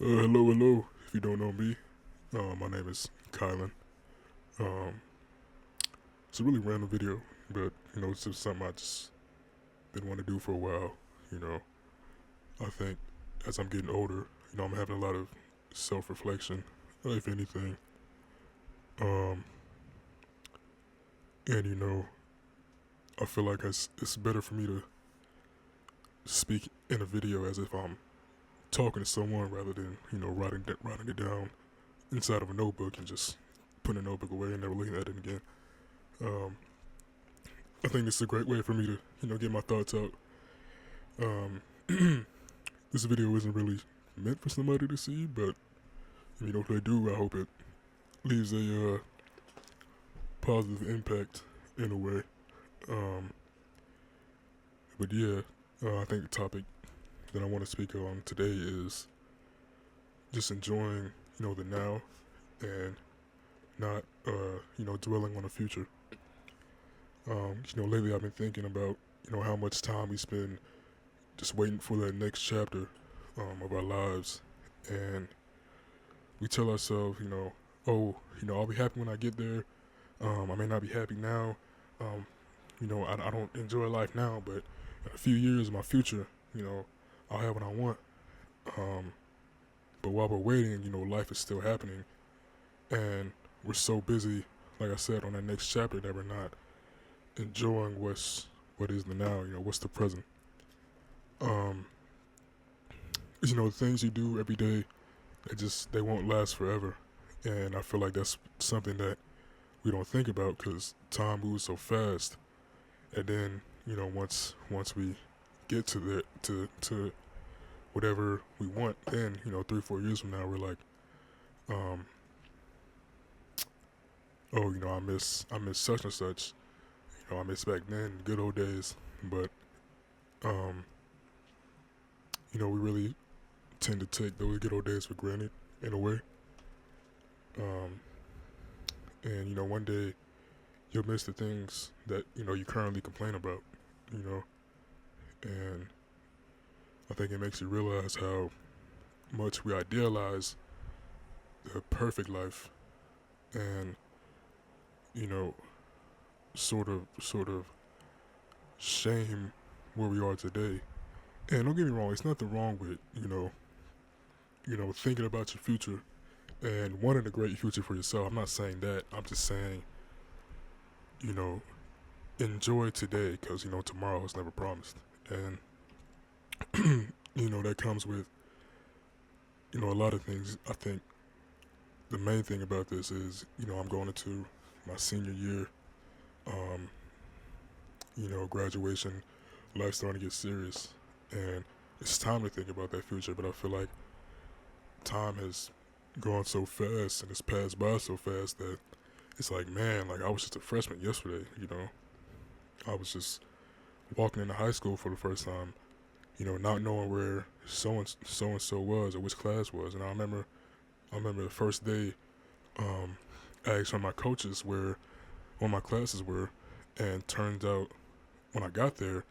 Hello. If you don't know me, my name is Kylan. Um, it's a really random video, but it's just something I just been wanting to do for a while. You know, I think as I'm getting older, I'm having a lot of self-reflection, if anything. Um, and I feel like it's better for me to speak in a video as if I'm talking to someone rather than writing it down inside of a notebook and just putting the notebook away and never looking at it again. Um, I think it's a great way for me to, get my thoughts out. Um, this video isn't really meant for somebody to see, but if they do, I hope it leaves a positive impact in a way. Um, but yeah, I think the topic that I want to speak on today is just enjoying, the now and not, dwelling on the future. Lately I've been thinking about, how much time we spend just waiting for that next chapter of our lives. And we tell ourselves, oh, I'll be happy when I get there. I may not be happy now. Um, I don't enjoy life now, but in a few years, in my future, I'll have what I want. Um, but while we're waiting, life is still happening. And we're so busy, like I said, on that next chapter that we're not enjoying what is the now, what's the present. Um, the things you do every day, they won't last forever. And I feel like that's something that we don't think about because time moves so fast. And then, once we get to to whatever we want, then, 3-4 years from now, we're like, um, oh, I miss such and such. I miss back then, good old days. But, um, we really tend to take those good old days for granted in a way. Um, and one day you'll miss the things that you currently complain about. You know, and I think it makes you realize how much we idealize the perfect life, and you know, sort of shame where we are today. And don't get me wrong, it's nothing wrong with thinking about your future and wanting a great future for yourself. I'm not saying that. I'm just saying, you know, enjoy today because tomorrow is never promised, and that comes with a lot of things. I think the main thing about this is I'm going into my senior year. Um, graduation, life's starting to get serious, and it's time to think about that future. But I feel like time has gone so fast and it's passed by so fast that it's like, man, like I was just a freshman yesterday. I was just walking into high school for the first time. Not knowing where so and so was or which class was, and I remember the first day. I asked one of my coaches where one of my classes were, and turns out when I got there,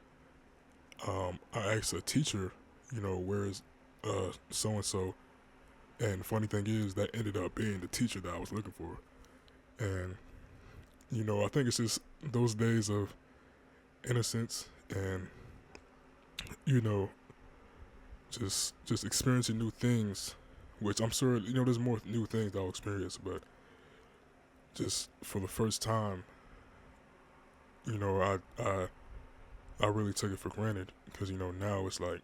I asked a teacher, where is so and so, and the funny thing is that ended up being the teacher that I was looking for, and I think it's just those days of innocence and you know just experiencing new things, which I'm sure there's more new things that I'll experience, but just for the first time, I really took it for granted because now it's like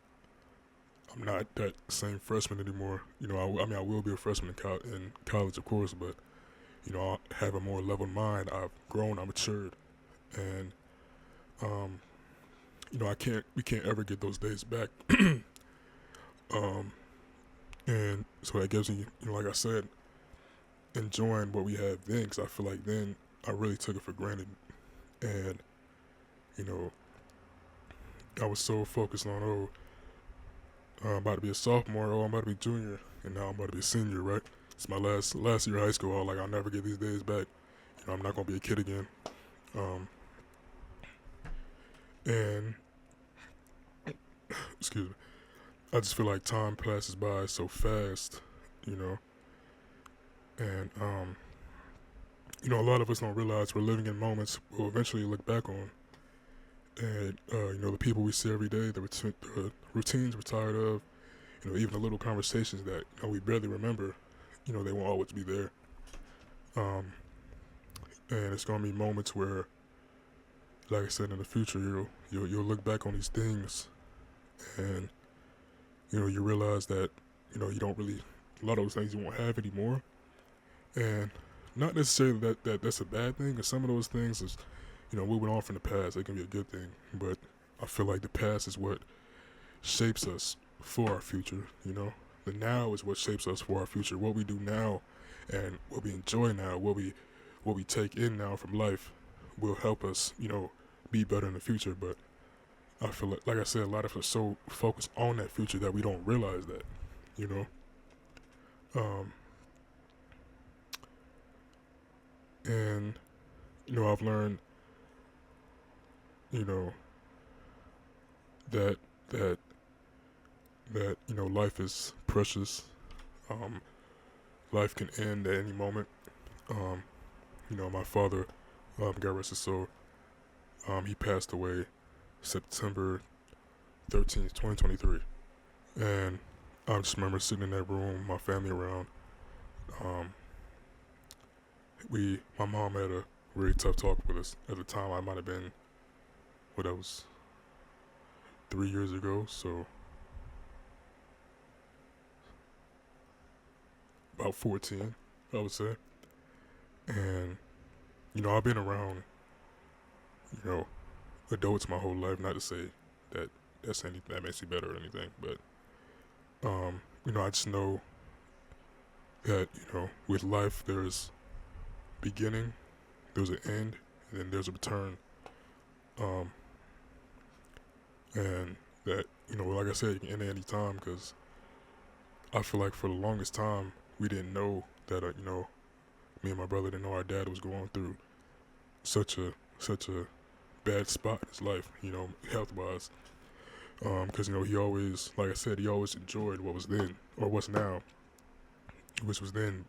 I'm not that same freshman anymore. I will be a freshman in college, of course, but I have a more level mind. I've grown, I've matured, and um, we can't ever get those days back. um, and so that gives me, like I said, enjoying what we have then, because I feel like then I really took it for granted, and you know, I was so focused on I'm about to be a sophomore, I'm about to be junior, and now I'm about to be a senior, right? It's my last year of high school. Like I'll never get these days back. I'm not gonna be a kid again. Um, and excuse me. I just feel like time passes by so fast, you know, and a lot of us don't realize we're living in moments we'll eventually look back on, and the people we see every day, the routines we're tired of, even the little conversations that we barely remember, they won't always be there. Um, and it's gonna be moments where, like I said, in the future, you'll look back on these things, and you realize that you don't really, a lot of those things you won't have anymore, and not necessarily that's a bad thing. Because some of those things is moving on from the past. It can be a good thing, but I feel like the past is what shapes us for our future. The now is what shapes us for our future. What we do now, and what we enjoy now, what we take in now from life, will help us, be better in the future. But I feel like I said, a lot of us are so focused on that future that we don't realize that, you know. Um, and I've learned, you know, that that life is precious. Um, Life can end at any moment. Um, my father, God rest his soul, he passed away September 13th, 2023. And I just remember sitting in that room, my family around. Um, my mom had a really tough talk with us. At the time, I might have been, that was 3 years ago, so about 14, I would say. And, I've been around, adults my whole life, not to say that that makes me better or anything, but, I just know that, with life, there's beginning, there's an end, and then there's a return. Um, and that, like I said, you can end at any time, because I feel like for the longest time, we didn't know that, me and my brother didn't know our dad was going through such a bad spot in his life, health wise. Because he always, like I said, he always enjoyed what was then or what's now, which was then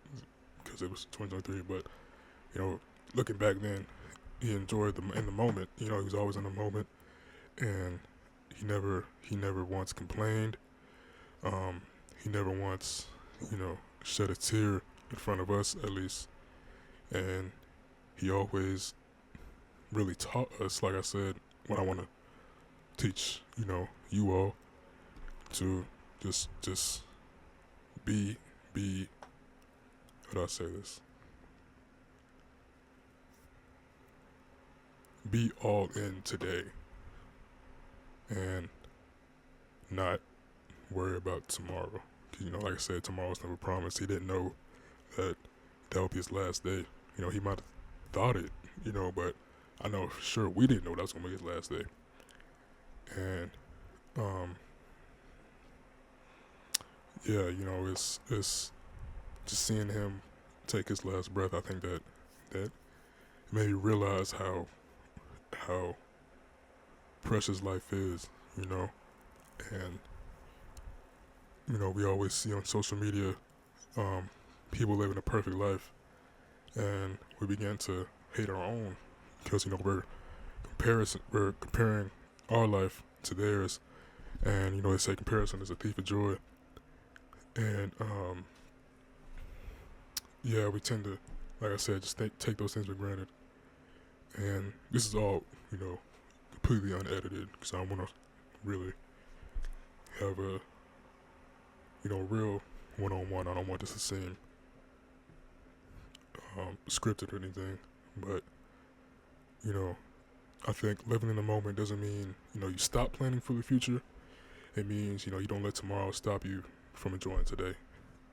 because it was 2023. But looking back then, he enjoyed in the moment. He was always in the moment, and he never once complained. He never once, shed a tear in front of us, at least. And he always really taught us, like I said, what I want to teach, you all, to just be, how do I say this? Be all in today, and not worry about tomorrow. Like I said, tomorrow's never promised. He didn't know that would be his last day. He might have thought it, but I know for sure we didn't know that was gonna be his last day. And yeah, it's just seeing him take his last breath. I think that made me realize how precious life is, and we always see on social media people living a perfect life, and we begin to hate our own because we're comparing our life to theirs, and they say comparison is a thief of joy, and yeah, we tend to, like I said, just take those things for granted. And this is all completely unedited, because I don't want to really have a real one-on-one. I don't want this to seem scripted or anything, but I think living in the moment doesn't mean you stop planning for the future. It means you don't let tomorrow stop you from enjoying today,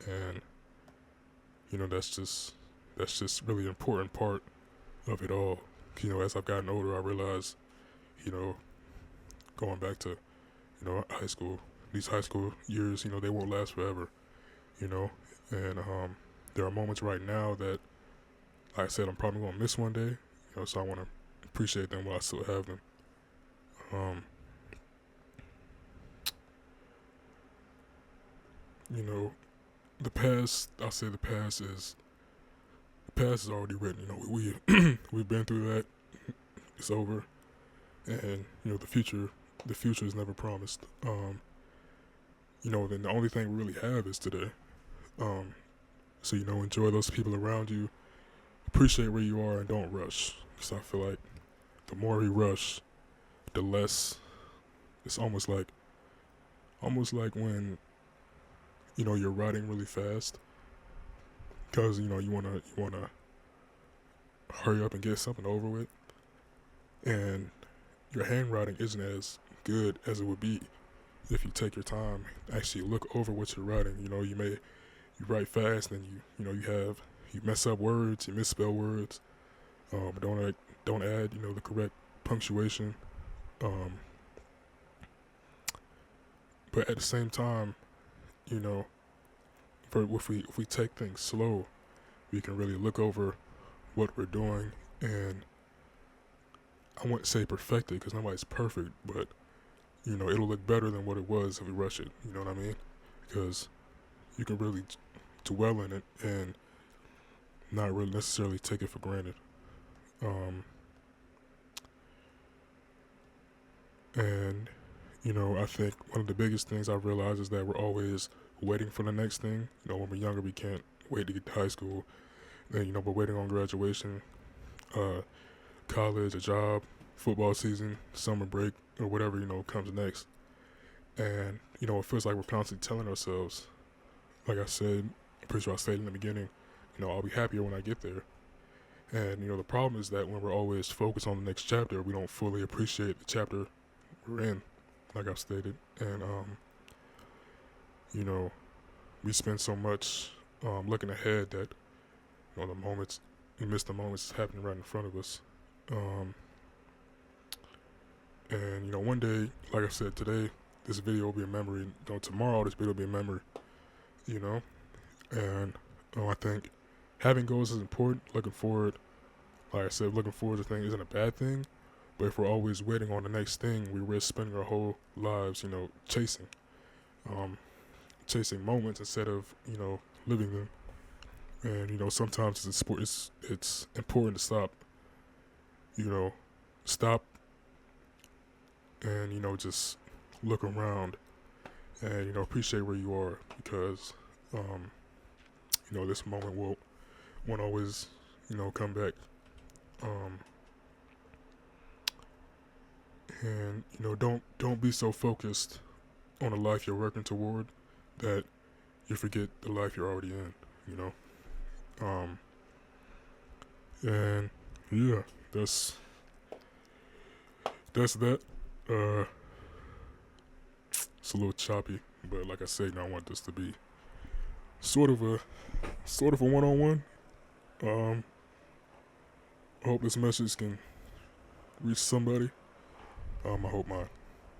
and that's just really an important part of it all. As I've gotten older, I realize going back to high school, these high school years, they won't last forever, and there are moments right now that, like I said, I'm probably gonna miss one day, so I want to appreciate them while I still have them. you know, the past. I'll say the past is already written. You know, we've been through that. It's over, and you know, the future is never promised. You know, then the only thing we really have is today. Um, so you know, enjoy those people around you. Appreciate where you are, and don't rush. Because I feel like the more we rush, the less. It's almost like when you know you're writing really fast, because you know you wanna hurry up and get something over with, and your handwriting isn't as good as it would be if you take your time, actually look over what you're writing. You know, you write fast, and you mess up words, you misspell words. Don't add you know the correct punctuation. Um, but at the same time, you know, if we take things slow, we can really look over what we're doing, and I wouldn't say perfect it because nobody's perfect, but you know it'll look better than what it was if we rush it. You know what I mean? Because you can really dwell in it and not really necessarily take it for granted. Um, and you know, I think one of the biggest things I realize is that we're always waiting for the next thing. You know, when we're younger, we can't wait to get to high school. Then you know, we're waiting on graduation, uh, college, a job, football season, summer break, or whatever you know comes next. And you know, it feels like we're constantly telling ourselves, like I said, I'm pretty sure I stated in the beginning, you know, I'll be happier when I get there. And you know, the problem is that when we're always focused on the next chapter, we don't fully appreciate the chapter we're in, like I've stated. And you know, we spend so much looking ahead that you know the moments we miss the moments that's happening right in front of us. Um, and you know, one day, like I said, today this video will be a memory. You know, tomorrow this video will be a memory. You know, and I think having goals is important. Looking forward, like I said, looking forward to things isn't a bad thing. But if we're always waiting on the next thing, we risk spending our whole lives, you know, um, chasing moments instead of, you know, living them. And you know, sometimes it's important to stop, you know, stop and you know just look around and you know appreciate where you are because you know this moment won't always you know come back. Um, and you know don't be so focused on the life you're working toward that you forget the life you're already in. You know. Um, and yeah, that's that. Uh, it's a little choppy, but like I said, I want this to be sort of a one-on-one. Um, I hope this message can reach somebody. I hope my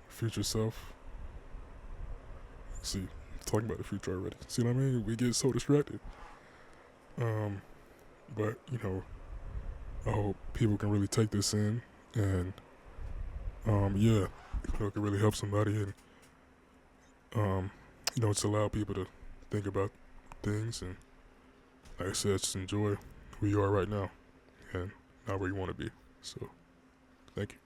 future self. See, talking about the future already. See what I mean? We get so distracted. Um, but you know, I hope people can really take this in and yeah, you know, it can really help somebody and you know, just allow people to think about things and like I said, just enjoy who you are right now and not where you want to be. So, thank you.